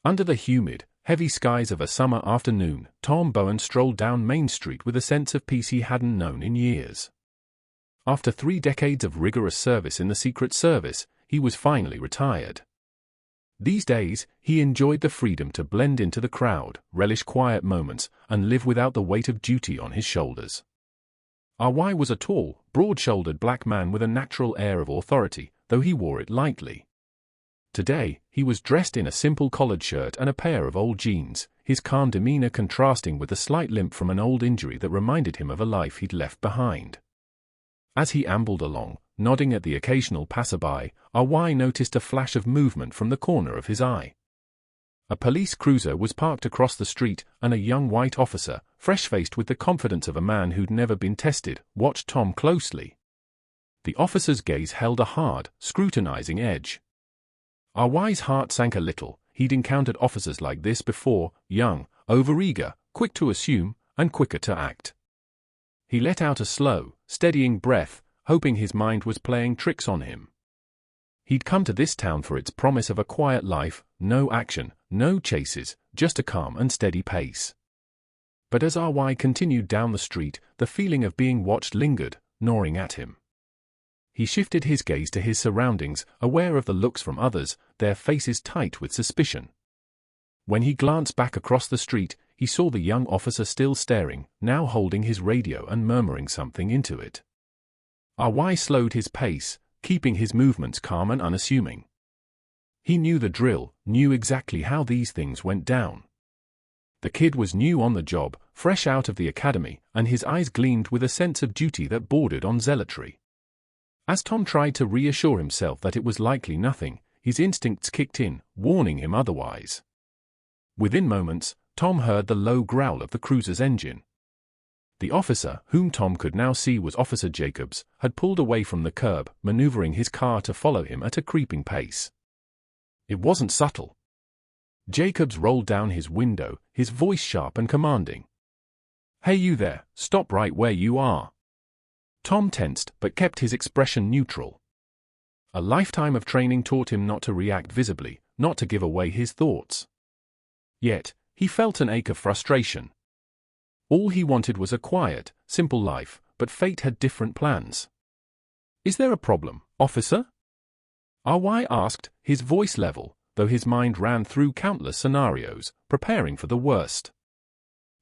Under the humid, heavy skies of a summer afternoon, Tom Bowen strolled down Main Street with a sense of peace he hadn't known in years. After 3 decades of rigorous service in the Secret Service, he was finally retired. These days, he enjoyed the freedom to blend into the crowd, relish quiet moments, and live without the weight of duty on his shoulders. R.Y. was a tall, broad-shouldered black man with a natural air of authority, though he wore it lightly. Today, he was dressed in a simple collared shirt and a pair of old jeans, his calm demeanor contrasting with the slight limp from an old injury that reminded him of a life he'd left behind. As he ambled along, nodding at the occasional passerby, R.Y. noticed a flash of movement from the corner of his eye. A police cruiser was parked across the street, and a young white officer, fresh-faced with the confidence of a man who'd never been tested, watched Tom closely. The officer's gaze held a hard, scrutinizing edge. R.Y.'s heart sank a little. He'd encountered officers like this before, young, overeager, quick to assume, and quicker to act. He let out a slow, steadying breath, hoping his mind was playing tricks on him. He'd come to this town for its promise of a quiet life, no action, no chases, just a calm and steady pace. But as R.Y. continued down the street, the feeling of being watched lingered, gnawing at him. He shifted his gaze to his surroundings, aware of the looks from others, their faces tight with suspicion. When he glanced back across the street, he saw the young officer still staring, now holding his radio and murmuring something into it. R.Y. slowed his pace, keeping his movements calm and unassuming. He knew the drill, knew exactly how these things went down. The kid was new on the job, fresh out of the academy, and his eyes gleamed with a sense of duty that bordered on zealotry. As Tom tried to reassure himself that it was likely nothing, his instincts kicked in, warning him otherwise. Within moments, Tom heard the low growl of the cruiser's engine. The officer, whom Tom could now see was Officer Jacobs, had pulled away from the curb, maneuvering his car to follow him at a creeping pace. It wasn't subtle. Jacobs rolled down his window, his voice sharp and commanding. "Hey you there, stop right where you are." Tom tensed, but kept his expression neutral. A lifetime of training taught him not to react visibly, not to give away his thoughts. Yet, he felt an ache of frustration. All he wanted was a quiet, simple life, but fate had different plans. "Is there a problem, officer?" R.Y. asked, his voice level, though his mind ran through countless scenarios, preparing for the worst.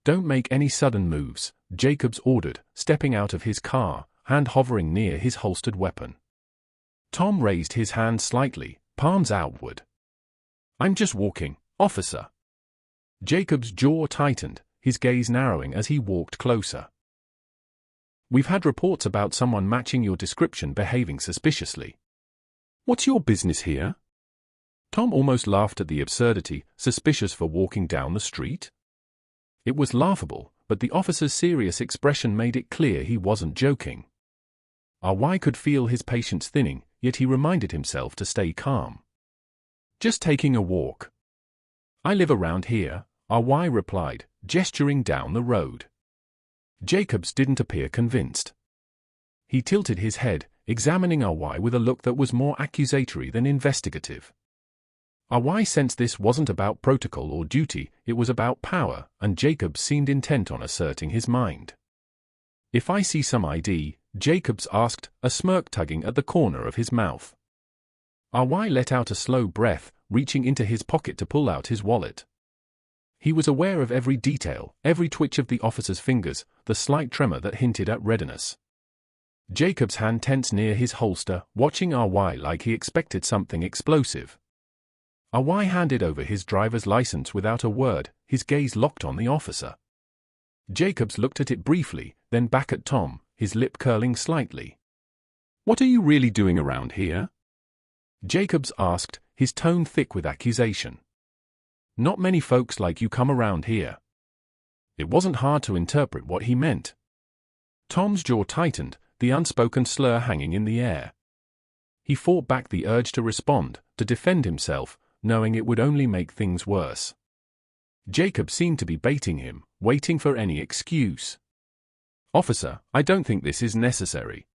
"Don't make any sudden moves," Jacobs ordered, stepping out of his car, hand hovering near his holstered weapon. Tom raised his hand slightly, palms outward. "I'm just walking, officer." Jacobs' jaw tightened, his gaze narrowing as he walked closer. "We've had reports about someone matching your description behaving suspiciously. What's your business here?" Tom almost laughed at the absurdity, suspicious for walking down the street. It was laughable, but the officer's serious expression made it clear he wasn't joking. R.Y. could feel his patience thinning, yet he reminded himself to stay calm. "Just taking a walk." "I live around here," R.Y. replied, gesturing down the road. Jacobs didn't appear convinced. He tilted his head, examining R.Y. with a look that was more accusatory than investigative. R.Y. sensed this wasn't about protocol or duty, it was about power, and Jacobs seemed intent on asserting his mind. "If I see some ID?" Jacobs asked, a smirk tugging at the corner of his mouth. R.Y. let out a slow breath, reaching into his pocket to pull out his wallet. He was aware of every detail, every twitch of the officer's fingers, the slight tremor that hinted at readiness. Jacobs' hand tensed near his holster, watching R.Y. like he expected something explosive. R.Y. handed over his driver's license without a word, his gaze locked on the officer. Jacobs looked at it briefly, then back at Tom, his lip curling slightly. "What are you really doing around here?" Jacobs asked, his tone thick with accusation. "Not many folks like you come around here." It wasn't hard to interpret what he meant. Tom's jaw tightened, the unspoken slur hanging in the air. He fought back the urge to respond, to defend himself, knowing it would only make things worse. Jacob seemed to be baiting him, waiting for any excuse. "Officer, I don't think this is necessary."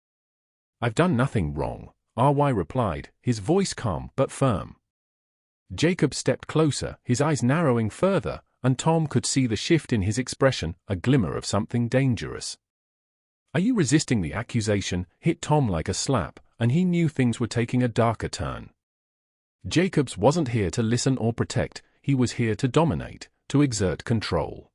"I've done nothing wrong," R.Y. replied, his voice calm but firm. Jacob stepped closer, his eyes narrowing further, and Tom could see the shift in his expression, a glimmer of something dangerous. "Are you resisting the accusation?" hit Tom like a slap, and he knew things were taking a darker turn. Jacobs wasn't here to listen or protect, he was here to dominate, to exert control.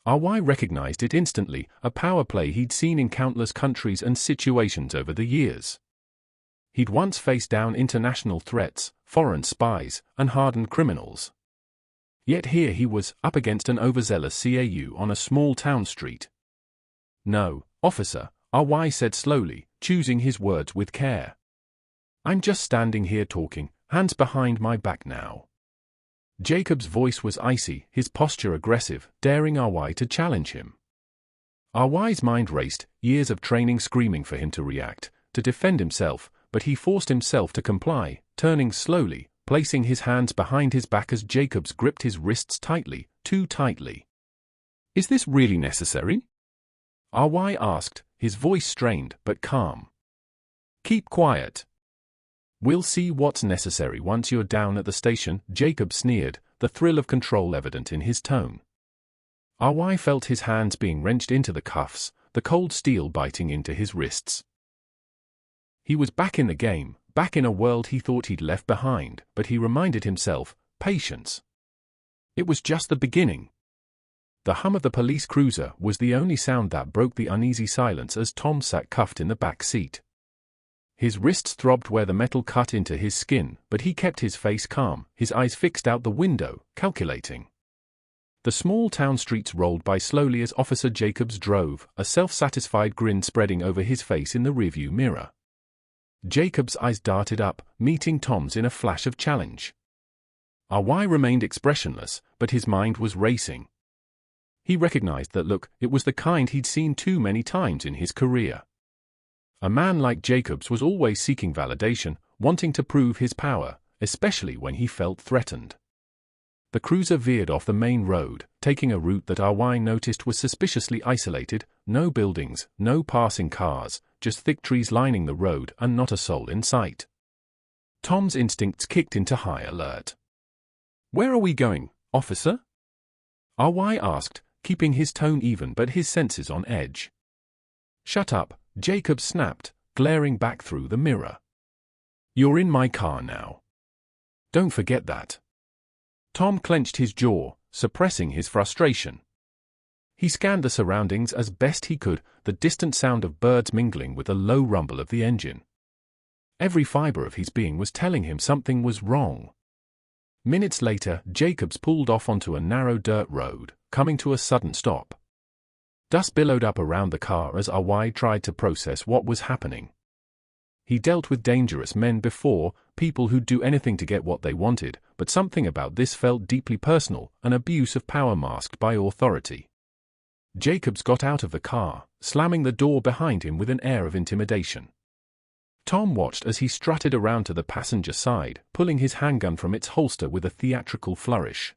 RY recognized it instantly, a power play he'd seen in countless countries and situations over the years. He'd once faced down international threats, foreign spies, and hardened criminals. Yet here he was, up against an overzealous CAU on a small town street. "No, officer," RY said slowly, choosing his words with care. "I'm just standing here talking, hands behind my back now." Jacob's voice was icy, his posture aggressive, daring RY to challenge him. RY's mind raced, years of training screaming for him to react, to defend himself, but he forced himself to comply, turning slowly, placing his hands behind his back as Jacobs gripped his wrists tightly, too tightly. "Is this really necessary?" RY asked, his voice strained but calm. "Keep quiet. We'll see what's necessary once you're down at the station," Jacob sneered, the thrill of control evident in his tone. RY felt his hands being wrenched into the cuffs, the cold steel biting into his wrists. He was back in the game, back in a world he thought he'd left behind, but he reminded himself, patience. It was just the beginning. The hum of the police cruiser was the only sound that broke the uneasy silence as Tom sat cuffed in the back seat. His wrists throbbed where the metal cut into his skin, but he kept his face calm, his eyes fixed out the window, calculating. The small town streets rolled by slowly as Officer Jacobs drove, a self-satisfied grin spreading over his face in the rearview mirror. Jacob's eyes darted up, meeting Tom's in a flash of challenge. RY remained expressionless, but his mind was racing. He recognized that look, it was the kind he'd seen too many times in his career. A man like Jacobs was always seeking validation, wanting to prove his power, especially when he felt threatened. The cruiser veered off the main road, taking a route that RY noticed was suspiciously isolated, no buildings, no passing cars, just thick trees lining the road and not a soul in sight. Tom's instincts kicked into high alert. "Where are we going, officer?" RY asked, keeping his tone even but his senses on edge. "Shut up," Jacob snapped, glaring back through the mirror. "You're in my car now. Don't forget that." Tom clenched his jaw, suppressing his frustration. He scanned the surroundings as best he could, the distant sound of birds mingling with the low rumble of the engine. Every fiber of his being was telling him something was wrong. Minutes later, Jacobs pulled off onto a narrow dirt road, coming to a sudden stop. Dust billowed up around the car as RY tried to process what was happening. He dealt with dangerous men before, people who'd do anything to get what they wanted, but something about this felt deeply personal, an abuse of power masked by authority. Jacobs got out of the car, slamming the door behind him with an air of intimidation. Tom watched as he strutted around to the passenger side, pulling his handgun from its holster with a theatrical flourish.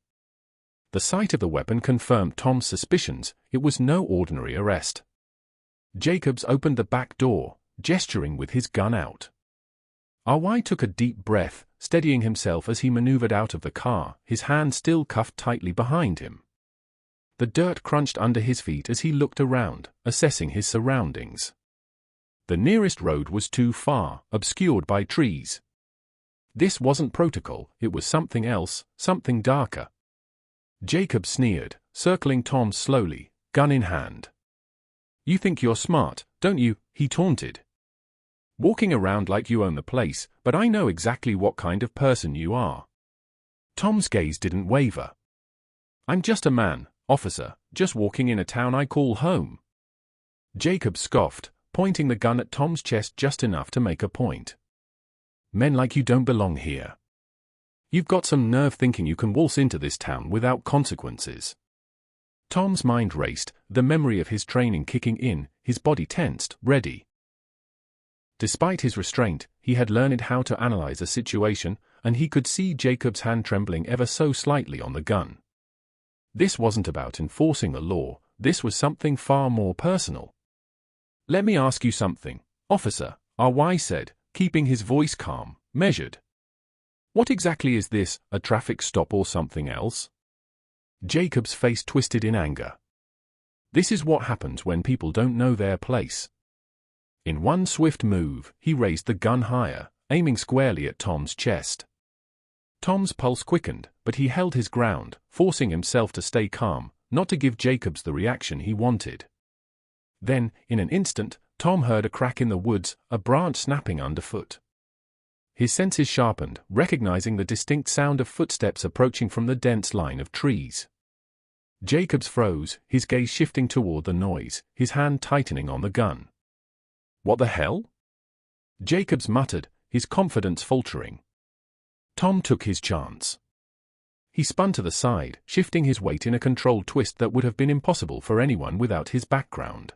The sight of the weapon confirmed Tom's suspicions, it was no ordinary arrest. Jacobs opened the back door, gesturing with his gun out. RY took a deep breath, steadying himself as he maneuvered out of the car, his hand still cuffed tightly behind him. The dirt crunched under his feet as he looked around, assessing his surroundings. The nearest road was too far, obscured by trees. This wasn't protocol, it was something else, something darker. Jacob sneered, circling Tom slowly, gun in hand. "You think you're smart, don't you?" he taunted. "Walking around like you own the place, but I know exactly what kind of person you are." Tom's gaze didn't waver. "I'm just a man, officer, just walking in a town I call home." Jacob scoffed, pointing the gun at Tom's chest just enough to make a point. "Men like you don't belong here. You've got some nerve thinking you can waltz into this town without consequences." Tom's mind raced, the memory of his training kicking in, his body tensed, ready. Despite his restraint, he had learned how to analyze a situation, and he could see Jacob's hand trembling ever so slightly on the gun. This wasn't about enforcing the law, this was something far more personal. "Let me ask you something, officer," RY said, keeping his voice calm, measured. What exactly is this, a traffic stop or something else? Jacob's face twisted in anger. This is what happens when people don't know their place. In one swift move, he raised the gun higher, aiming squarely at Tom's chest. Tom's pulse quickened, but he held his ground, forcing himself to stay calm, not to give Jacobs the reaction he wanted. Then, in an instant, Tom heard a crack in the woods, a branch snapping underfoot. His senses sharpened, recognizing the distinct sound of footsteps approaching from the dense line of trees. Jacobs froze, his gaze shifting toward the noise, his hand tightening on the gun. What the hell? Jacobs muttered, his confidence faltering. Tom took his chance. He spun to the side, shifting his weight in a controlled twist that would have been impossible for anyone without his background.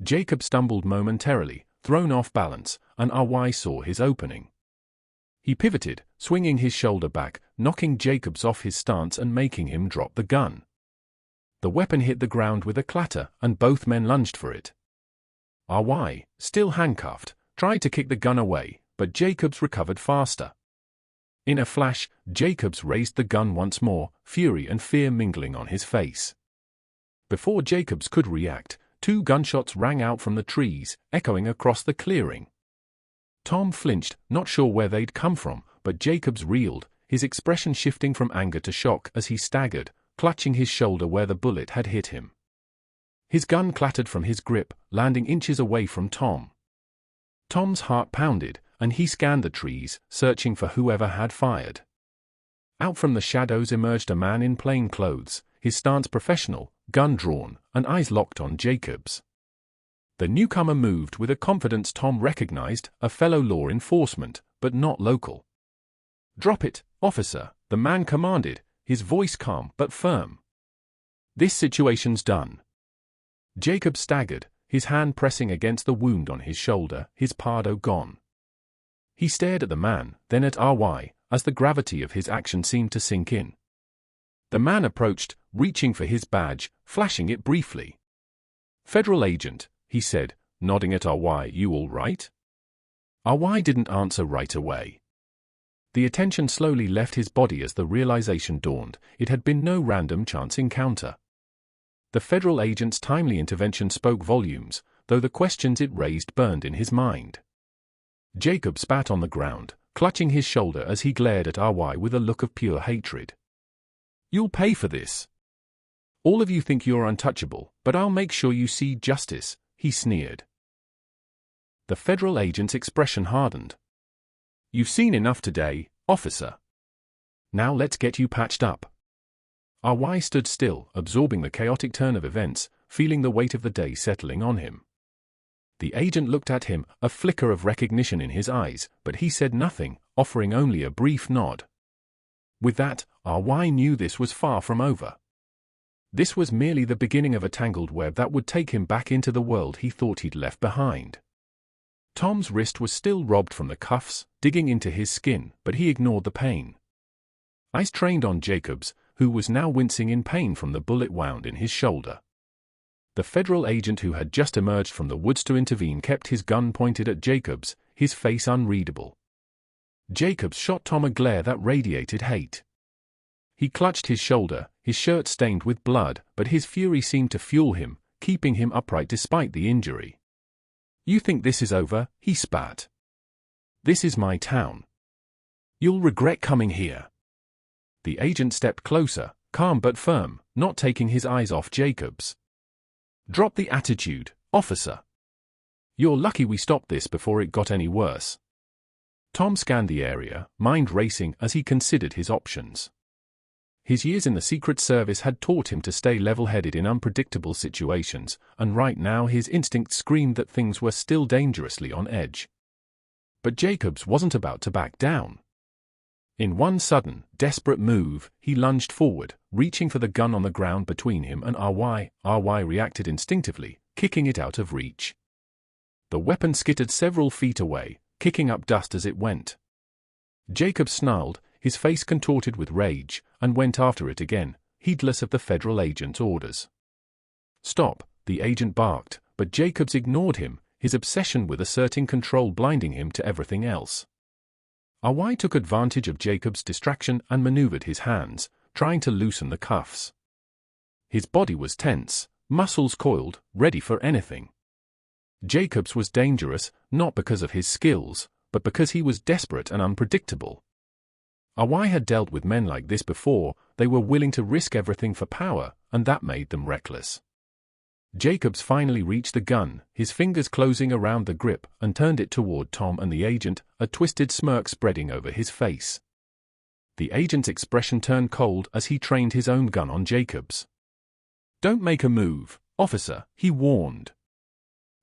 Jacob stumbled momentarily, thrown off balance, and RY saw his opening. He pivoted, swinging his shoulder back, knocking Jacobs off his stance and making him drop the gun. The weapon hit the ground with a clatter, and both men lunged for it. RY, still handcuffed, tried to kick the gun away, but Jacobs recovered faster. In a flash, Jacobs raised the gun once more, fury and fear mingling on his face. Before Jacobs could react, 2 gunshots rang out from the trees, echoing across the clearing. Tom flinched, not sure where they'd come from, but Jacobs reeled, his expression shifting from anger to shock as he staggered, clutching his shoulder where the bullet had hit him. His gun clattered from his grip, landing inches away from Tom. Tom's heart pounded, and he scanned the trees, searching for whoever had fired. Out from the shadows emerged a man in plain clothes, his stance professional, gun drawn, and eyes locked on Jacobs. The newcomer moved with a confidence Tom recognized, a fellow law enforcement, but not local. "Drop it, officer," the man commanded, his voice calm but firm. "This situation's done." Jacob staggered, his hand pressing against the wound on his shoulder, his pardo gone. He stared at the man, then at RY, as the gravity of his action seemed to sink in. The man approached, reaching for his badge, flashing it briefly. "Federal agent," he said, nodding at RY, "you all right?" RY didn't answer right away. The attention slowly left his body as the realization dawned, it had been no random chance encounter. The federal agent's timely intervention spoke volumes, though the questions it raised burned in his mind. Jacob spat on the ground, clutching his shoulder as he glared at RY with a look of pure hatred. "You'll pay for this. All of you think you're untouchable, but I'll make sure you see justice," he sneered. The federal agent's expression hardened. "You've seen enough today, officer. Now let's get you patched up." RY stood still, absorbing the chaotic turn of events, feeling the weight of the day settling on him. The agent looked at him, a flicker of recognition in his eyes, but he said nothing, offering only a brief nod. With that, RY knew this was far from over. This was merely the beginning of a tangled web that would take him back into the world he thought he'd left behind. Tom's wrist was still robbed from the cuffs, digging into his skin, but he ignored the pain. Eyes trained on Jacobs, who was now wincing in pain from the bullet wound in his shoulder. The federal agent who had just emerged from the woods to intervene kept his gun pointed at Jacobs, his face unreadable. Jacobs shot Tom a glare that radiated hate. He clutched his shoulder, his shirt stained with blood, but his fury seemed to fuel him, keeping him upright despite the injury. "You think this is over?" he spat. "This is my town. You'll regret coming here." The agent stepped closer, calm but firm, not taking his eyes off Jacobs. "Drop the attitude, officer. You're lucky we stopped this before it got any worse." Tom scanned the area, mind racing as he considered his options. His years in the Secret Service had taught him to stay level-headed in unpredictable situations, and right now his instincts screamed that things were still dangerously on edge. But Jacobs wasn't about to back down. In one sudden, desperate move, he lunged forward, reaching for the gun on the ground between him and RY. RY reacted instinctively, kicking it out of reach. The weapon skittered several feet away, kicking up dust as it went. Jacob snarled, his face contorted with rage, and went after it again, heedless of the federal agent's orders. "Stop," the agent barked, but Jacobs ignored him, his obsession with asserting control blinding him to everything else. RY took advantage of Jacob's distraction and maneuvered his hands, trying to loosen the cuffs. His body was tense, muscles coiled, ready for anything. Jacobs was dangerous, not because of his skills, but because he was desperate and unpredictable. RY had dealt with men like this before. They were willing to risk everything for power, and that made them reckless. Jacobs finally reached the gun, his fingers closing around the grip, and turned it toward Tom and the agent, a twisted smirk spreading over his face. The agent's expression turned cold as he trained his own gun on Jacobs. "Don't make a move, officer," he warned.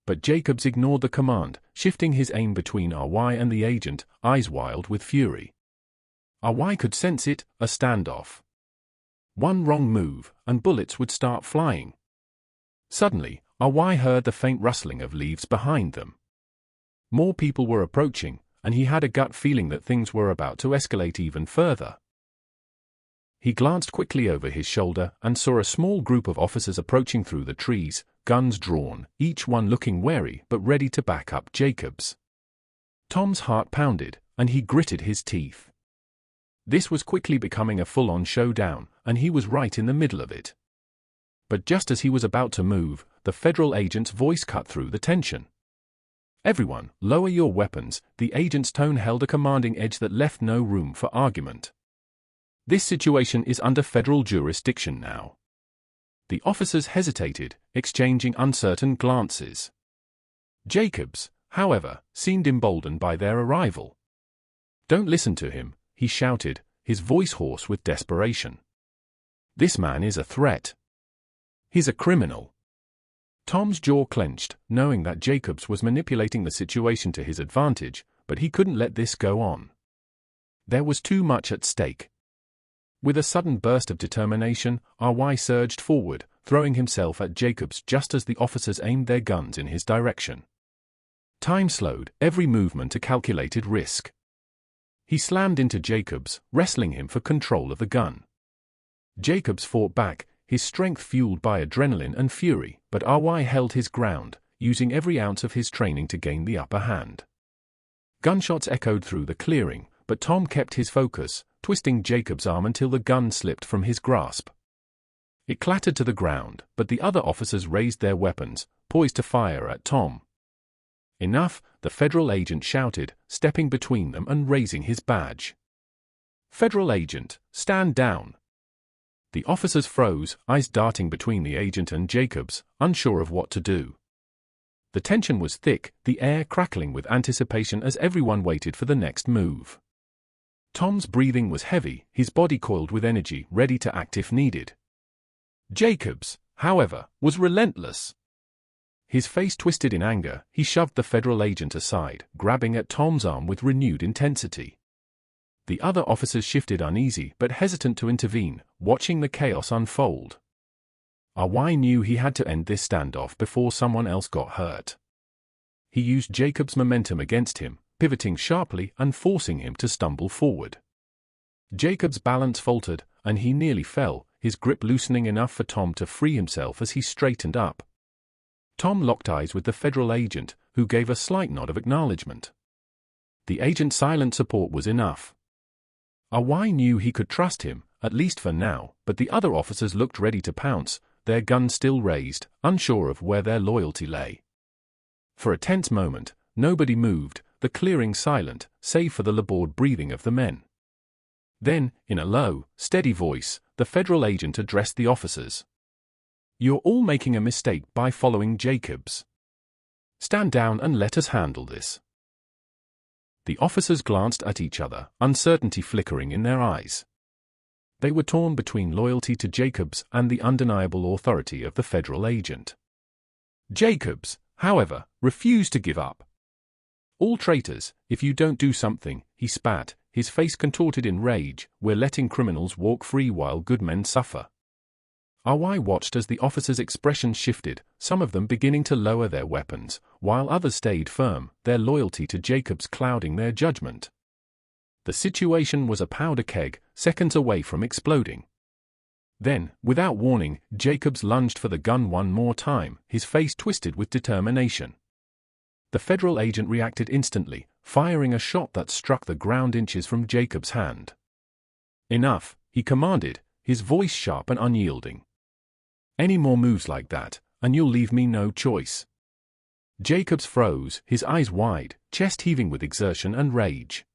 But Jacobs ignored the command, shifting his aim between RY and the agent, eyes wild with fury. RY could sense it, a standoff. One wrong move, and bullets would start flying. Suddenly, RY heard the faint rustling of leaves behind them. More people were approaching, and he had a gut feeling that things were about to escalate even further. He glanced quickly over his shoulder and saw a small group of officers approaching through the trees, guns drawn, each one looking wary but ready to back up Jacobs. Tom's heart pounded, and he gritted his teeth. This was quickly becoming a full-on showdown, and he was right in the middle of it. But just as he was about to move, the federal agent's voice cut through the tension. "Everyone, lower your weapons." The agent's tone held a commanding edge that left no room for argument. "This situation is under federal jurisdiction now." The officers hesitated, exchanging uncertain glances. Jacobs, however, seemed emboldened by their arrival. "Don't listen to him," he shouted, his voice hoarse with desperation. "This man is a threat. He's a criminal." Tom's jaw clenched, knowing that Jacobs was manipulating the situation to his advantage, but he couldn't let this go on. There was too much at stake. With a sudden burst of determination, RY surged forward, throwing himself at Jacobs just as the officers aimed their guns in his direction. Time slowed, every movement a calculated risk. He slammed into Jacobs, wrestling him for control of the gun. Jacobs fought back, his strength fueled by adrenaline and fury, but RY held his ground, using every ounce of his training to gain the upper hand. Gunshots echoed through the clearing, but Tom kept his focus, twisting Jacobs' arm until the gun slipped from his grasp. It clattered to the ground, but the other officers raised their weapons, poised to fire at Tom. "Enough," the federal agent shouted, stepping between them and raising his badge. "Federal agent, stand down." The officers froze, eyes darting between the agent and Jacobs, unsure of what to do. The tension was thick, the air crackling with anticipation as everyone waited for the next move. Tom's breathing was heavy, his body coiled with energy, ready to act if needed. Jacobs, however, was relentless. His face twisted in anger, he shoved the federal agent aside, grabbing at Tom's arm with renewed intensity. The other officers shifted uneasy but hesitant to intervene, watching the chaos unfold. RY knew he had to end this standoff before someone else got hurt. He used Jacob's momentum against him, pivoting sharply and forcing him to stumble forward. Jacob's balance faltered, and he nearly fell, his grip loosening enough for Tom to free himself as he straightened up. Tom locked eyes with the federal agent, who gave a slight nod of acknowledgement. The agent's silent support was enough. RY knew he could trust him, at least for now, but the other officers looked ready to pounce, their guns still raised, unsure of where their loyalty lay. For a tense moment, nobody moved, the clearing silent, save for the labored breathing of the men. Then, in a low, steady voice, the federal agent addressed the officers. "You're all making a mistake by following Jacobs. Stand down and let us handle this." The officers glanced at each other, uncertainty flickering in their eyes. They were torn between loyalty to Jacobs and the undeniable authority of the federal agent. Jacobs, however, refused to give up. "All traitors, if you don't do something," he spat, his face contorted in rage. "We're letting criminals walk free while good men suffer." RY watched as the officers' expressions shifted, some of them beginning to lower their weapons, while others stayed firm, their loyalty to Jacobs clouding their judgment. The situation was a powder keg, seconds away from exploding. Then, without warning, Jacobs lunged for the gun one more time, his face twisted with determination. The federal agent reacted instantly, firing a shot that struck the ground inches from Jacobs' hand. "Enough," he commanded, his voice sharp and unyielding. "Any more moves like that, and you'll leave me no choice." Jacobs froze, his eyes wide, chest heaving with exertion and rage.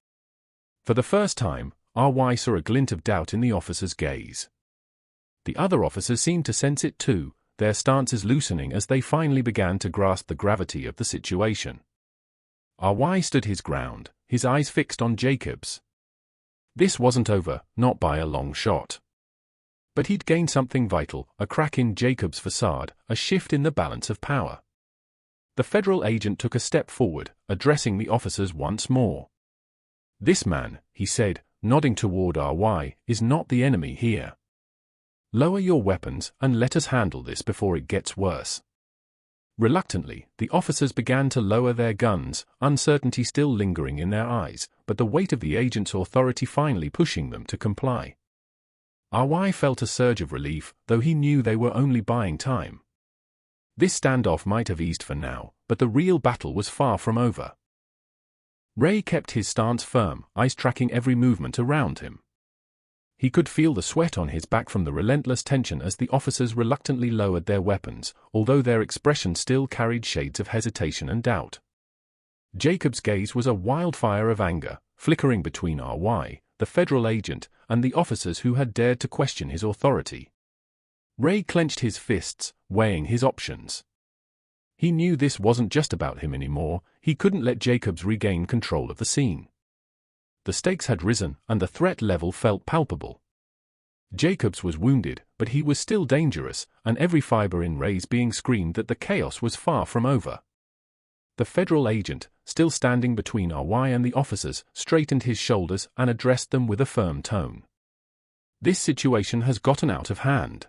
For the first time, R.Y. saw a glint of doubt in the officer's gaze. The other officers seemed to sense it too, their stances loosening as they finally began to grasp the gravity of the situation. R.Y. stood his ground, his eyes fixed on Jacobs. This wasn't over, not by a long shot. But he'd gained something vital, a crack in Jacobs' facade, a shift in the balance of power. The federal agent took a step forward, addressing the officers once more. "This man," he said, nodding toward R.Y., "is not the enemy here. Lower your weapons and let us handle this before it gets worse." Reluctantly, the officers began to lower their guns, uncertainty still lingering in their eyes, but the weight of the agent's authority finally pushing them to comply. R.Y. felt a surge of relief, though he knew they were only buying time. This standoff might have eased for now, but the real battle was far from over. Ray kept his stance firm, eyes tracking every movement around him. He could feel the sweat on his back from the relentless tension as the officers reluctantly lowered their weapons, although their expression still carried shades of hesitation and doubt. Jacob's gaze was a wildfire of anger, flickering between R.Y., the federal agent, and the officers who had dared to question his authority. Ray clenched his fists, weighing his options. He knew this wasn't just about him anymore, he couldn't let Jacobs regain control of the scene. The stakes had risen, and the threat level felt palpable. Jacobs was wounded, but he was still dangerous, and every fiber in Ray's being screamed that the chaos was far from over. The federal agent, still standing between R.Y. and the officers, straightened his shoulders and addressed them with a firm tone. "This situation has gotten out of hand.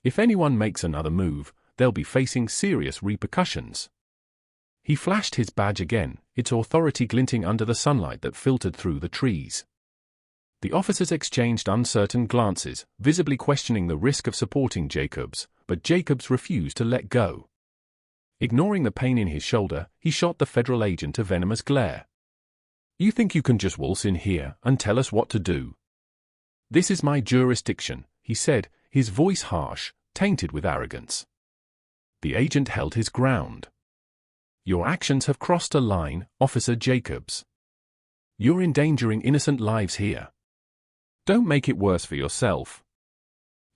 If anyone makes another move, they'll be facing serious repercussions." He flashed his badge again, its authority glinting under the sunlight that filtered through the trees. The officers exchanged uncertain glances, visibly questioning the risk of supporting Jacobs, but Jacobs refused to let go. Ignoring the pain in his shoulder, he shot the federal agent a venomous glare. "You think you can just waltz in here and tell us what to do?" "This is my jurisdiction," he said, his voice harsh, tainted with arrogance. The agent held his ground. "Your actions have crossed a line, Officer Jacobs. You're endangering innocent lives here. Don't make it worse for yourself."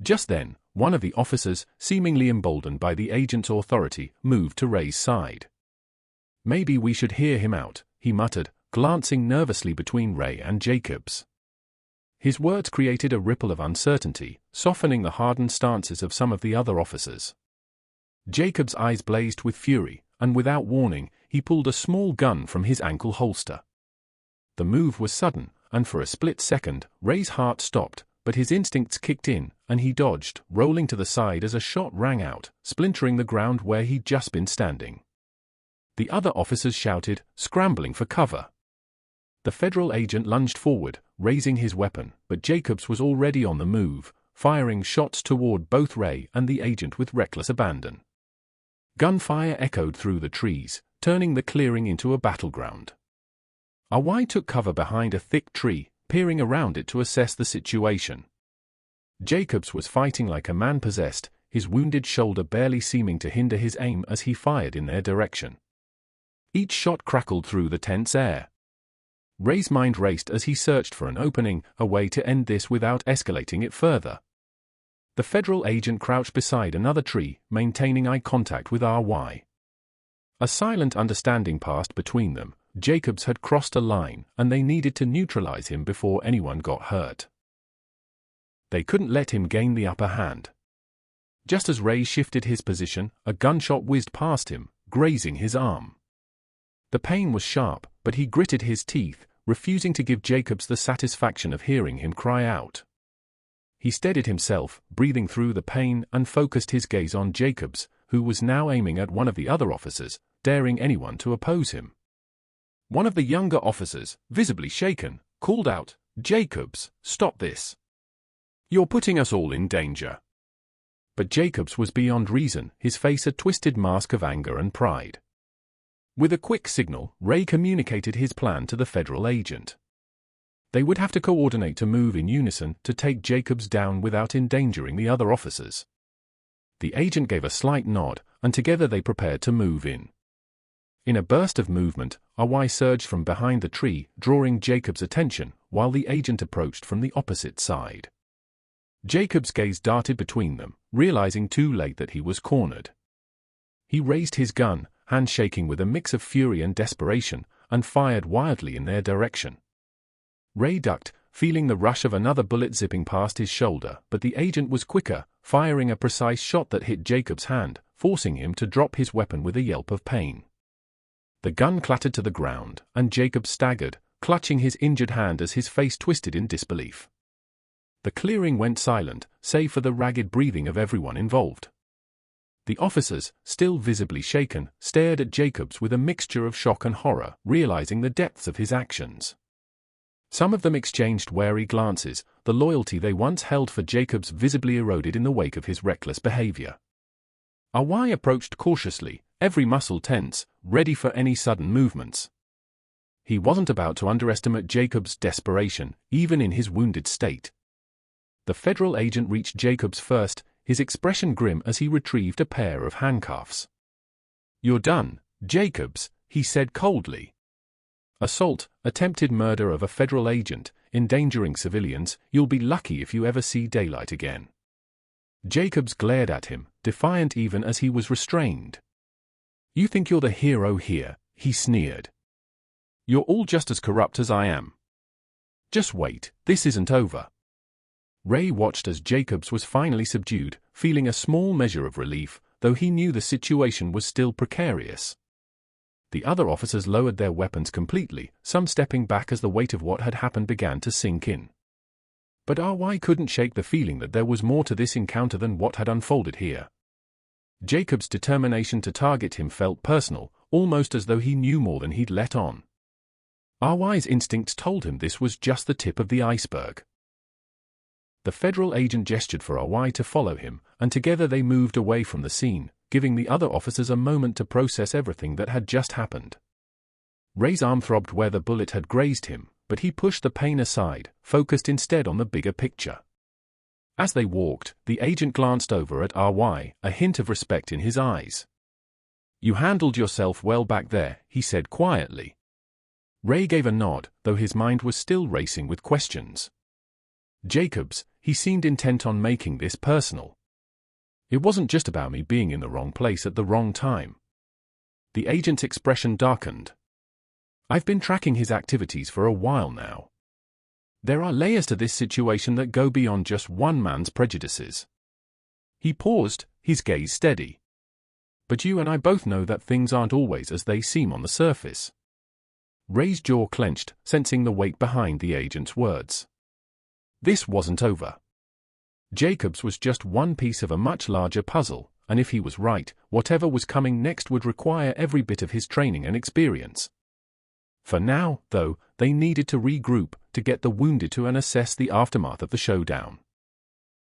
Just then, one of the officers, seemingly emboldened by the agent's authority, moved to Ray's side. "Maybe we should hear him out," he muttered, glancing nervously between Ray and Jacobs. His words created a ripple of uncertainty, softening the hardened stances of some of the other officers. Jacobs' eyes blazed with fury, and without warning, he pulled a small gun from his ankle holster. The move was sudden, and for a split second, Ray's heart stopped, but his instincts kicked in, and he dodged, rolling to the side as a shot rang out, splintering the ground where he'd just been standing. The other officers shouted, scrambling for cover. The federal agent lunged forward, raising his weapon, but Jacobs was already on the move, firing shots toward both Ray and the agent with reckless abandon. Gunfire echoed through the trees, turning the clearing into a battleground. R.Y. took cover behind a thick tree, peering around it to assess the situation. Jacobs was fighting like a man possessed, his wounded shoulder barely seeming to hinder his aim as he fired in their direction. Each shot crackled through the tense air. Ray's mind raced as he searched for an opening, a way to end this without escalating it further. The federal agent crouched beside another tree, maintaining eye contact with R.Y. A silent understanding passed between them. Jacobs had crossed a line, and they needed to neutralize him before anyone got hurt. They couldn't let him gain the upper hand. Just as Ray shifted his position, a gunshot whizzed past him, grazing his arm. The pain was sharp, but he gritted his teeth, refusing to give Jacobs the satisfaction of hearing him cry out. He steadied himself, breathing through the pain, and focused his gaze on Jacobs, who was now aiming at one of the other officers, daring anyone to oppose him. One of the younger officers, visibly shaken, called out, "Jacobs, stop this. You're putting us all in danger." But Jacobs was beyond reason, his face a twisted mask of anger and pride. With a quick signal, Ray communicated his plan to the federal agent. They would have to coordinate to move in unison to take Jacobs down without endangering the other officers. The agent gave a slight nod, and together they prepared to move in. In a burst of movement, RY surged from behind the tree, drawing Jacobs' attention, while the agent approached from the opposite side. Jacobs' gaze darted between them, realizing too late that he was cornered. He raised his gun, hand shaking with a mix of fury and desperation, and fired wildly in their direction. Ray ducked, feeling the rush of another bullet zipping past his shoulder, but the agent was quicker, firing a precise shot that hit Jacobs' hand, forcing him to drop his weapon with a yelp of pain. The gun clattered to the ground, and Jacobs staggered, clutching his injured hand as his face twisted in disbelief. The clearing went silent, save for the ragged breathing of everyone involved. The officers, still visibly shaken, stared at Jacobs with a mixture of shock and horror, realizing the depths of his actions. Some of them exchanged wary glances, the loyalty they once held for Jacobs visibly eroded in the wake of his reckless behavior. RY approached cautiously, every muscle tense, ready for any sudden movements. He wasn't about to underestimate Jacobs' desperation, even in his wounded state. The federal agent reached Jacobs first, his expression grim as he retrieved a pair of handcuffs. "You're done, Jacobs," he said coldly. "Assault, attempted murder of a federal agent, endangering civilians, you'll be lucky if you ever see daylight again." Jacobs glared at him, defiant even as he was restrained. "You think you're the hero here," he sneered. "You're all just as corrupt as I am. Just wait, this isn't over." Ray watched as Jacobs was finally subdued, feeling a small measure of relief, though he knew the situation was still precarious. The other officers lowered their weapons completely, some stepping back as the weight of what had happened began to sink in. But RY couldn't shake the feeling that there was more to this encounter than what had unfolded here. Jacobs' determination to target him felt personal, almost as though he knew more than he'd let on. RY's instincts told him this was just the tip of the iceberg. The federal agent gestured for RY to follow him, and together they moved away from the scene, giving the other officers a moment to process everything that had just happened. Ray's arm throbbed where the bullet had grazed him, but he pushed the pain aside, focused instead on the bigger picture. As they walked, the agent glanced over at RY, a hint of respect in his eyes. "You handled yourself well back there," he said quietly. Ray gave a nod, though his mind was still racing with questions. "Jacobs," he seemed intent on making this personal. "It wasn't just about me being in the wrong place at the wrong time." The agent's expression darkened. "I've been tracking his activities for a while now. There are layers to this situation that go beyond just one man's prejudices." He paused, his gaze steady. "But you and I both know that things aren't always as they seem on the surface." Ray's jaw clenched, sensing the weight behind the agent's words. This wasn't over. Jacobs was just one piece of a much larger puzzle, and if he was right, whatever was coming next would require every bit of his training and experience. For now, though, they needed to regroup, to get the wounded to and assess the aftermath of the showdown.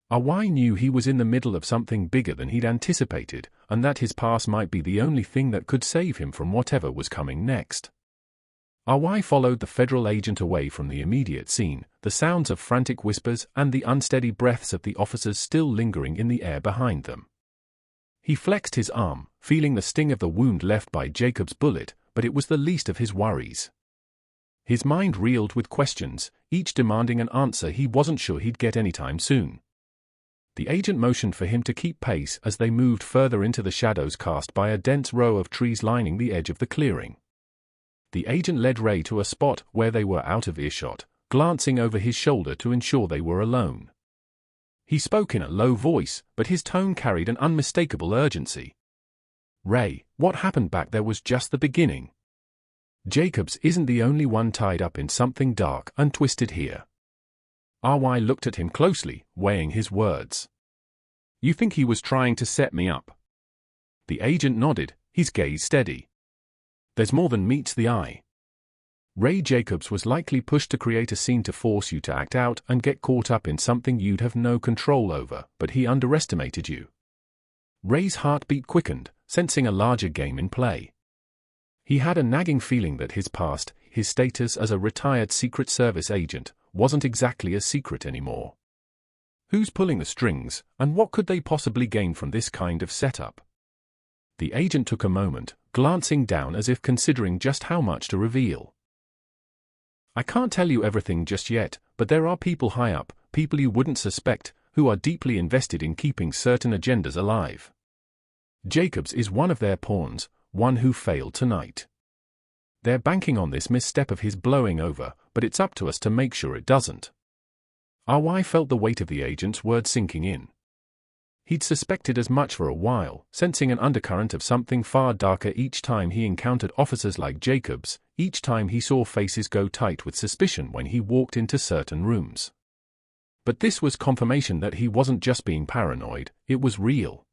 RY knew he was in the middle of something bigger than he'd anticipated, and that his pass might be the only thing that could save him from whatever was coming next. RY followed the federal agent away from the immediate scene, the sounds of frantic whispers and the unsteady breaths of the officers still lingering in the air behind them. He flexed his arm, feeling the sting of the wound left by Jacob's bullet, but it was the least of his worries. His mind reeled with questions, each demanding an answer he wasn't sure he'd get anytime soon. The agent motioned for him to keep pace as they moved further into the shadows cast by a dense row of trees lining the edge of the clearing. The agent led Ray to a spot where they were out of earshot, glancing over his shoulder to ensure they were alone. He spoke in a low voice, but his tone carried an unmistakable urgency. "Ray, what happened back there was just the beginning. Jacobs isn't the only one tied up in something dark and twisted here." RY looked at him closely, weighing his words. "You think he was trying to set me up?" The agent nodded, his gaze steady. "There's more than meets the eye. Ray Jacobs was likely pushed to create a scene to force you to act out and get caught up in something you'd have no control over, but he underestimated you." Ray's heartbeat quickened, sensing a larger game in play. He had a nagging feeling that his past, his status as a retired Secret Service agent, wasn't exactly a secret anymore. Who's pulling the strings, and what could they possibly gain from this kind of setup? The agent took a moment, glancing down as if considering just how much to reveal. I can't tell you everything just yet, but there are people high up, people you wouldn't suspect, who are deeply invested in keeping certain agendas alive. Jacobs is one of their pawns, one who failed tonight. They're banking on this misstep of his blowing over, but it's up to us to make sure it doesn't. RY felt the weight of the agent's words sinking in. He'd suspected as much for a while, sensing an undercurrent of something far darker each time he encountered officers like Jacobs, each time he saw faces go tight with suspicion when he walked into certain rooms. But this was confirmation that he wasn't just being paranoid, it was real.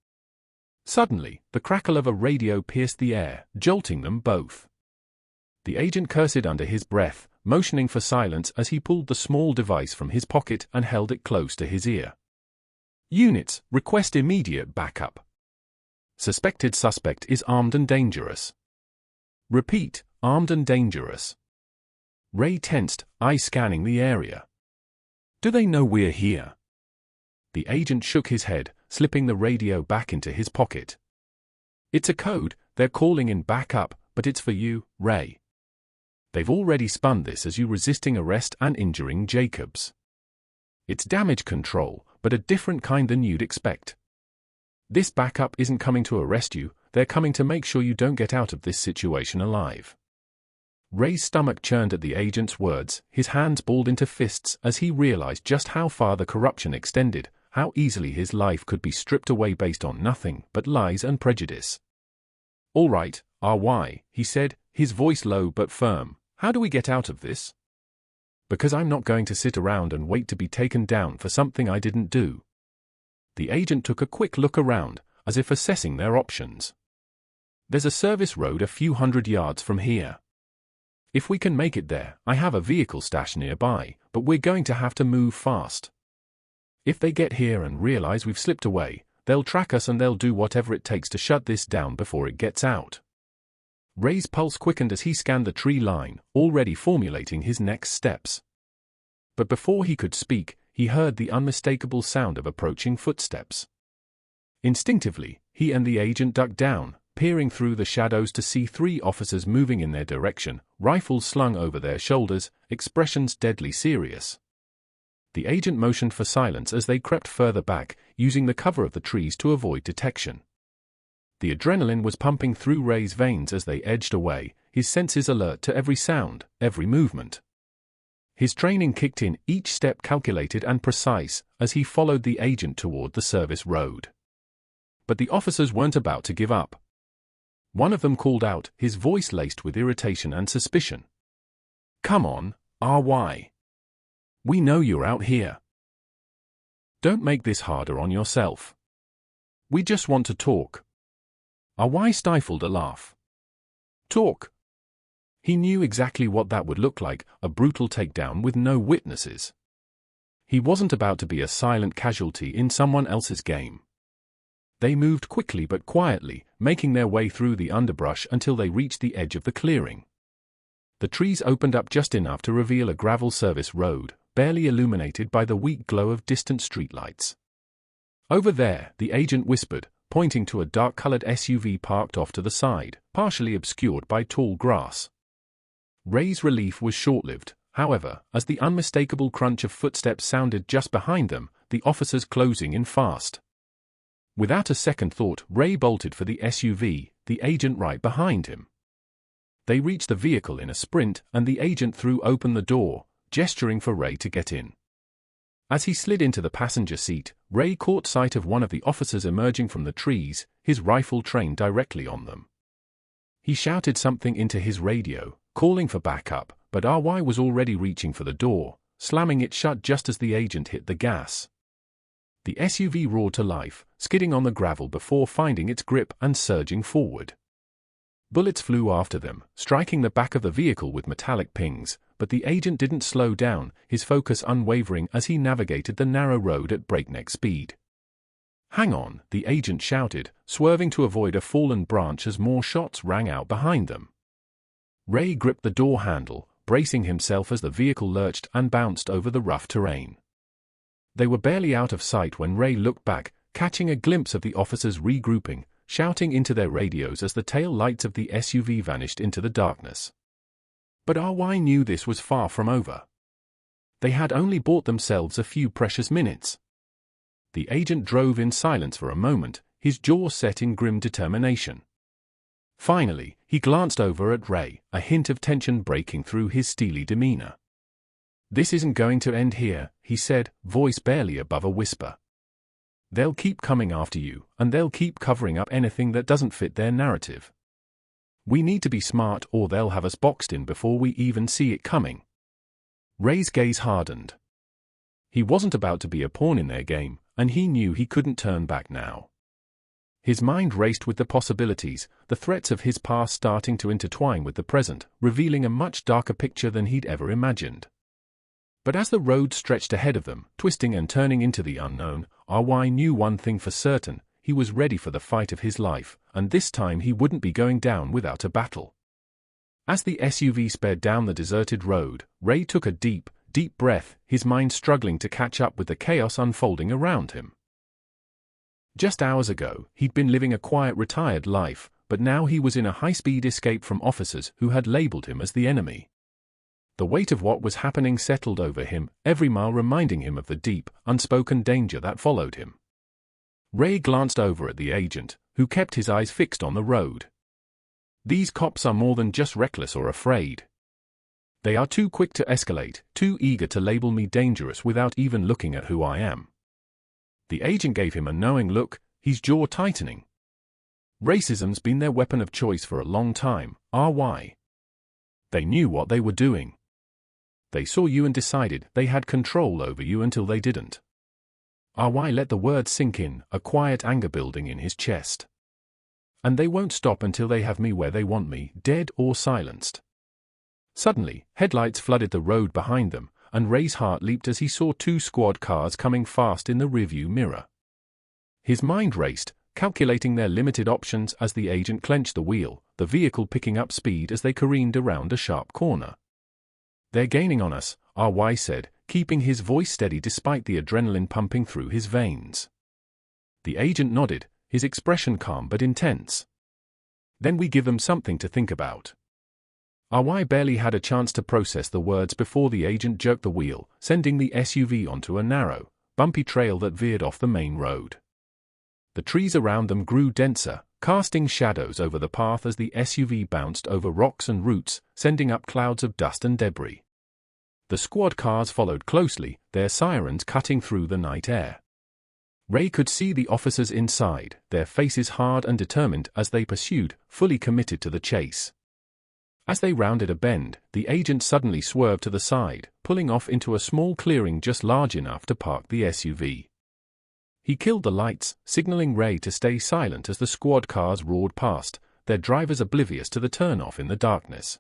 Suddenly, the crackle of a radio pierced the air, jolting them both. The agent cursed under his breath, motioning for silence as he pulled the small device from his pocket and held it close to his ear. Units, request immediate backup. Suspected suspect is armed and dangerous. Repeat, armed and dangerous. Ray tensed, eyes scanning the area. Do they know we're here? The agent shook his head, slipping the radio back into his pocket. It's a code, they're calling in backup, but it's for you, Ray. They've already spun this as you resisting arrest and injuring Jacobs. It's damage control, but a different kind than you'd expect. This backup isn't coming to arrest you, they're coming to make sure you don't get out of this situation alive. Ray's stomach churned at the agent's words, his hands balled into fists as he realized just how far the corruption extended, how easily his life could be stripped away based on nothing but lies and prejudice. All right, RY, he said, his voice low but firm. How do we get out of this? Because I'm not going to sit around and wait to be taken down for something I didn't do. The agent took a quick look around, as if assessing their options. There's a service road a few hundred yards from here. If we can make it there, I have a vehicle stash nearby, but we're going to have to move fast. If they get here and realize we've slipped away, they'll track us and they'll do whatever it takes to shut this down before it gets out. Ray's pulse quickened as he scanned the tree line, already formulating his next steps. But before he could speak, he heard the unmistakable sound of approaching footsteps. Instinctively, he and the agent ducked down, peering through the shadows to see 3 officers moving in their direction, rifles slung over their shoulders, expressions deadly serious. The agent motioned for silence as they crept further back, using the cover of the trees to avoid detection. The adrenaline was pumping through Ray's veins as they edged away, his senses alert to every sound, every movement. His training kicked in, each step calculated and precise, as he followed the agent toward the service road. But the officers weren't about to give up. One of them called out, his voice laced with irritation and suspicion. Come on, RY. We know you're out here. Don't make this harder on yourself. We just want to talk. RY stifled a laugh. Talk. He knew exactly what that would look like, a brutal takedown with no witnesses. He wasn't about to be a silent casualty in someone else's game. They moved quickly but quietly, making their way through the underbrush until they reached the edge of the clearing. The trees opened up just enough to reveal a gravel service road, barely illuminated by the weak glow of distant streetlights. Over there, the agent whispered, pointing to a dark-colored SUV parked off to the side, partially obscured by tall grass. Ray's relief was short-lived, however, as the unmistakable crunch of footsteps sounded just behind them, the officers closing in fast. Without a second thought, Ray bolted for the SUV, the agent right behind him. They reached the vehicle in a sprint, and the agent threw open the door, gesturing for Ray to get in. As he slid into the passenger seat, Ray caught sight of one of the officers emerging from the trees, his rifle trained directly on them. He shouted something into his radio, calling for backup, but RY was already reaching for the door, slamming it shut just as the agent hit the gas. The SUV roared to life, skidding on the gravel before finding its grip and surging forward. Bullets flew after them, striking the back of the vehicle with metallic pings, but the agent didn't slow down, his focus unwavering as he navigated the narrow road at breakneck speed. Hang on, the agent shouted, swerving to avoid a fallen branch as more shots rang out behind them. Ray gripped the door handle, bracing himself as the vehicle lurched and bounced over the rough terrain. They were barely out of sight when Ray looked back, catching a glimpse of the officers regrouping, shouting into their radios as the tail lights of the SUV vanished into the darkness. But RY knew this was far from over. They had only bought themselves a few precious minutes. The agent drove in silence for a moment, his jaw set in grim determination. Finally, he glanced over at Ray, a hint of tension breaking through his steely demeanor. "This isn't going to end here," he said, voice barely above a whisper. "They'll keep coming after you, and they'll keep covering up anything that doesn't fit their narrative. We need to be smart or they'll have us boxed in before we even see it coming." Ray's gaze hardened. He wasn't about to be a pawn in their game, and he knew he couldn't turn back now. His mind raced with the possibilities, the threats of his past starting to intertwine with the present, revealing a much darker picture than he'd ever imagined. But as the road stretched ahead of them, twisting and turning into the unknown, RY knew one thing for certain: he was ready for the fight of his life, and this time he wouldn't be going down without a battle. As the SUV sped down the deserted road, Ray took a deep, deep breath, his mind struggling to catch up with the chaos unfolding around him. Just hours ago, he'd been living a quiet, retired life, but now he was in a high-speed escape from officers who had labeled him as the enemy. The weight of what was happening settled over him, every mile reminding him of the deep, unspoken danger that followed him. Ray glanced over at the agent, who kept his eyes fixed on the road. "These cops are more than just reckless or afraid. They are too quick to escalate, too eager to label me dangerous without even looking at who I am." The agent gave him a knowing look, his jaw tightening. "Racism's been their weapon of choice for a long time, RY. They knew what they were doing. They saw you and decided they had control over you until they didn't." RY let the words sink in, a quiet anger building in his chest. "And they won't stop until they have me where they want me, dead or silenced." Suddenly, headlights flooded the road behind them, and Ray's heart leaped as he saw two squad cars coming fast in the rearview mirror. His mind raced, calculating their limited options as the agent clenched the wheel, the vehicle picking up speed as they careened around a sharp corner. "They're gaining on us," RY said, keeping his voice steady despite the adrenaline pumping through his veins. The agent nodded, his expression calm but intense. "Then we give them something to think about." RY barely had a chance to process the words before the agent jerked the wheel, sending the SUV onto a narrow, bumpy trail that veered off the main road. The trees around them grew denser, casting shadows over the path as the SUV bounced over rocks and roots, sending up clouds of dust and debris. The squad cars followed closely, their sirens cutting through the night air. Ray could see the officers inside, their faces hard and determined as they pursued, fully committed to the chase. As they rounded a bend, the agent suddenly swerved to the side, pulling off into a small clearing just large enough to park the SUV. He killed the lights, signaling Ray to stay silent as the squad cars roared past, their drivers oblivious to the turnoff in the darkness.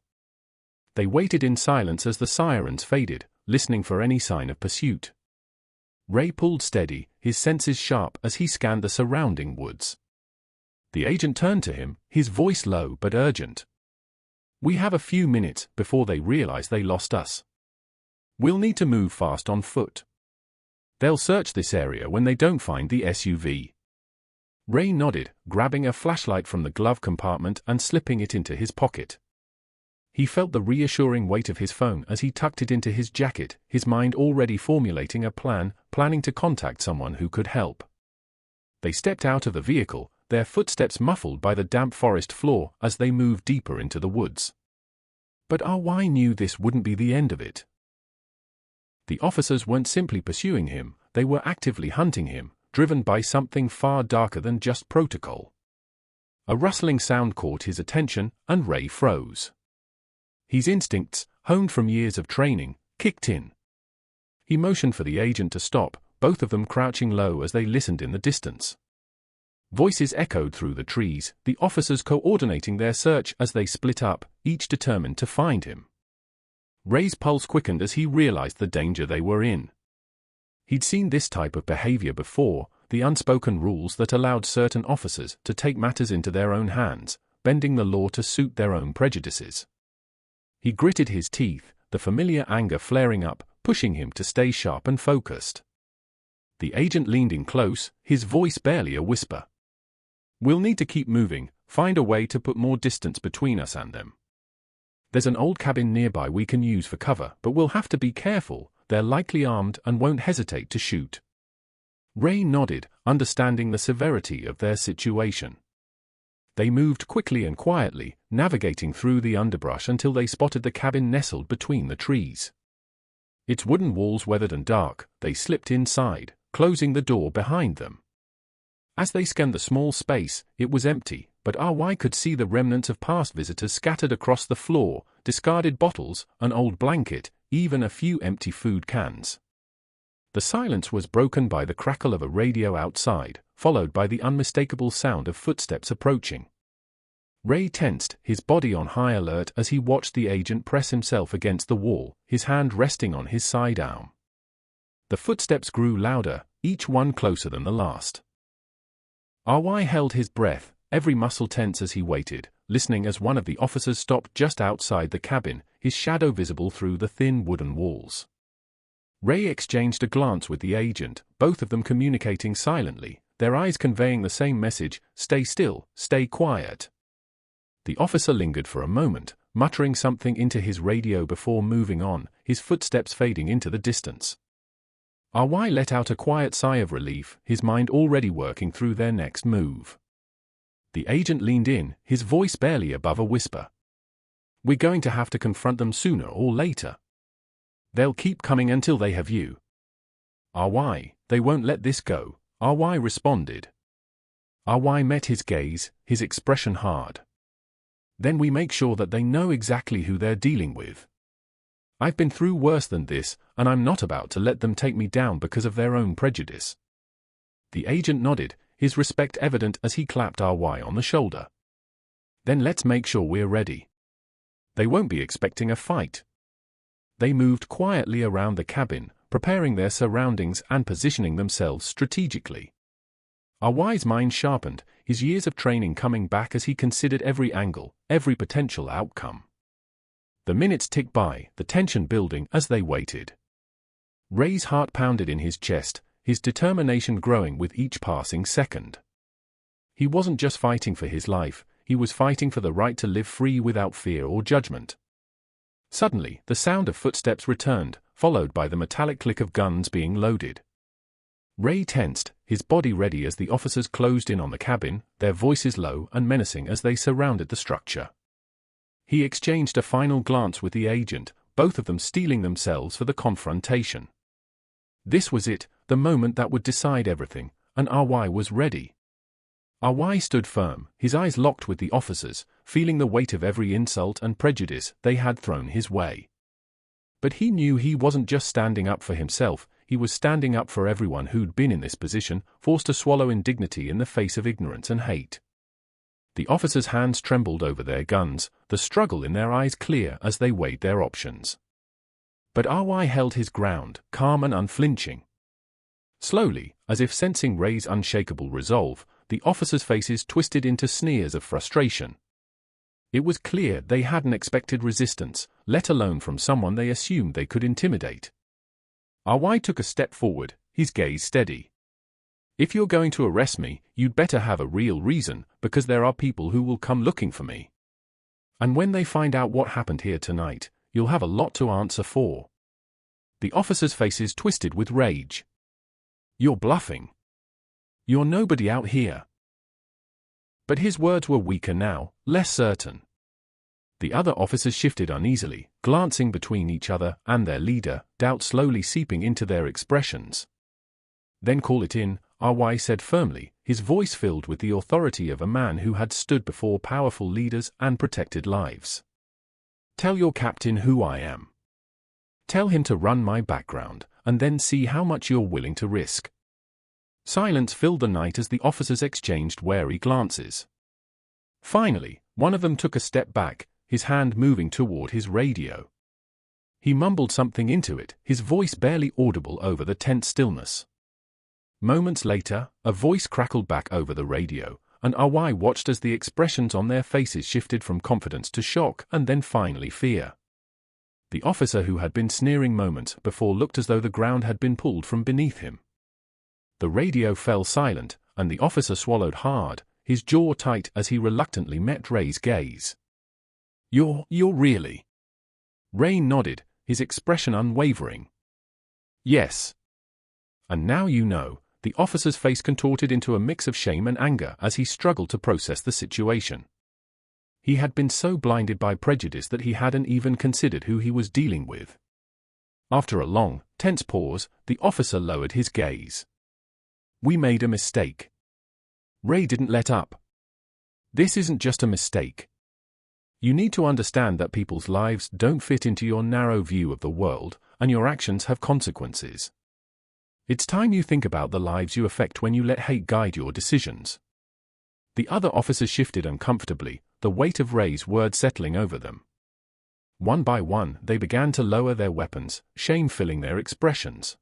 They waited in silence as the sirens faded, listening for any sign of pursuit. Ray pulled steady, his senses sharp as he scanned the surrounding woods. The agent turned to him, his voice low but urgent. "We have a few minutes before they realize they lost us. We'll need to move fast on foot. They'll search this area when they don't find the SUV." Ray nodded, grabbing a flashlight from the glove compartment and slipping it into his pocket. He felt the reassuring weight of his phone as he tucked it into his jacket, his mind already formulating a plan, planning to contact someone who could help. They stepped out of the vehicle, their footsteps muffled by the damp forest floor as they moved deeper into the woods. But RY knew this wouldn't be the end of it. The officers weren't simply pursuing him, they were actively hunting him, driven by something far darker than just protocol. A rustling sound caught his attention, and Ray froze. His instincts, honed from years of training, kicked in. He motioned for the agent to stop, both of them crouching low as they listened in the distance. Voices echoed through the trees, the officers coordinating their search as they split up, each determined to find him. Ray's pulse quickened as he realized the danger they were in. He'd seen this type of behavior before, the unspoken rules that allowed certain officers to take matters into their own hands, bending the law to suit their own prejudices. He gritted his teeth, the familiar anger flaring up, pushing him to stay sharp and focused. The agent leaned in close, his voice barely a whisper. "We'll need to keep moving, find a way to put more distance between us and them. There's an old cabin nearby we can use for cover, but we'll have to be careful, they're likely armed and won't hesitate to shoot." Ray nodded, understanding the severity of their situation. They moved quickly and quietly, navigating through the underbrush until they spotted the cabin nestled between the trees. Its wooden walls weathered and dark, they slipped inside, closing the door behind them. As they scanned the small space, it was empty, but RY could see the remnants of past visitors scattered across the floor, discarded bottles, an old blanket, even a few empty food cans. The silence was broken by the crackle of a radio outside, followed by the unmistakable sound of footsteps approaching. Ray tensed, his body on high alert as he watched the agent press himself against the wall, his hand resting on his sidearm. The footsteps grew louder, each one closer than the last. RY held his breath, every muscle tense as he waited, listening as one of the officers stopped just outside the cabin, his shadow visible through the thin wooden walls. Ray exchanged a glance with the agent, both of them communicating silently, their eyes conveying the same message: "Stay still, stay quiet." The officer lingered for a moment, muttering something into his radio before moving on, his footsteps fading into the distance. RY let out a quiet sigh of relief, his mind already working through their next move. The agent leaned in, his voice barely above a whisper. "We're going to have to confront them sooner or later. They'll keep coming until they have you." "RY, they won't let this go," RY responded. RY met his gaze, his expression hard. "Then we make sure that they know exactly who they're dealing with. I've been through worse than this, and I'm not about to let them take me down because of their own prejudice." The agent nodded, his respect evident as he clapped RY on the shoulder. "Then let's make sure we're ready. They won't be expecting a fight." They moved quietly around the cabin, preparing their surroundings and positioning themselves strategically. RY's mind sharpened, his years of training coming back as he considered every angle, every potential outcome. The minutes ticked by, the tension building as they waited. Ray's heart pounded in his chest, his determination growing with each passing second. He wasn't just fighting for his life, he was fighting for the right to live free without fear or judgment. Suddenly, the sound of footsteps returned, followed by the metallic click of guns being loaded. Ray tensed, his body ready as the officers closed in on the cabin, their voices low and menacing as they surrounded the structure. He exchanged a final glance with the agent, both of them steeling themselves for the confrontation. This was it, the moment that would decide everything, and RY was ready. RY stood firm, his eyes locked with the officers, feeling the weight of every insult and prejudice they had thrown his way. But he knew he wasn't just standing up for himself, he was standing up for everyone who'd been in this position, forced to swallow indignity in the face of ignorance and hate. The officers' hands trembled over their guns, the struggle in their eyes clear as they weighed their options. But RY held his ground, calm and unflinching. Slowly, as if sensing Ray's unshakable resolve, the officers' faces twisted into sneers of frustration. It was clear they hadn't expected resistance, let alone from someone they assumed they could intimidate. RY took a step forward, his gaze steady. "If you're going to arrest me, you'd better have a real reason, because there are people who will come looking for me. And when they find out what happened here tonight, you'll have a lot to answer for." The officers' faces twisted with rage. "You're bluffing. You're nobody out here." But his words were weaker now, less certain. The other officers shifted uneasily, glancing between each other and their leader, doubt slowly seeping into their expressions. "Then call it in," RY said firmly, his voice filled with the authority of a man who had stood before powerful leaders and protected lives. "Tell your captain who I am. Tell him to run my background, and then see how much you're willing to risk." Silence filled the night as the officers exchanged wary glances. Finally, one of them took a step back, his hand moving toward his radio. He mumbled something into it, his voice barely audible over the tense stillness. Moments later, a voice crackled back over the radio, and RY watched as the expressions on their faces shifted from confidence to shock and then finally fear. The officer who had been sneering moments before looked as though the ground had been pulled from beneath him. The radio fell silent, and the officer swallowed hard, his jaw tight as he reluctantly met Ray's gaze. You're really? Ray nodded, his expression unwavering. Yes. And now you know. The officer's face contorted into a mix of shame and anger as he struggled to process the situation. He had been so blinded by prejudice that he hadn't even considered who he was dealing with. After a long, tense pause, the officer lowered his gaze. We made a mistake. Ray didn't let up. This isn't just a mistake. You need to understand that people's lives don't fit into your narrow view of the world, and your actions have consequences. It's time you think about the lives you affect when you let hate guide your decisions. The other officers shifted uncomfortably, the weight of Ray's words settling over them. One by one, they began to lower their weapons, shame filling their expressions.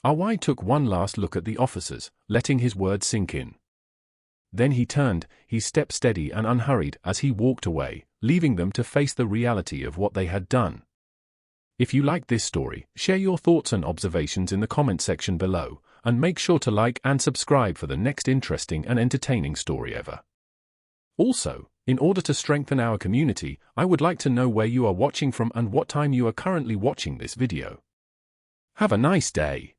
RY took one last look at the officers, letting his words sink in. Then he turned, his step steady and unhurried as he walked away, leaving them to face the reality of what they had done. If you liked this story, share your thoughts and observations in the comment section below, and make sure to like and subscribe for the next interesting and entertaining story ever. Also, in order to strengthen our community, I would like to know where you are watching from and what time you are currently watching this video. Have a nice day.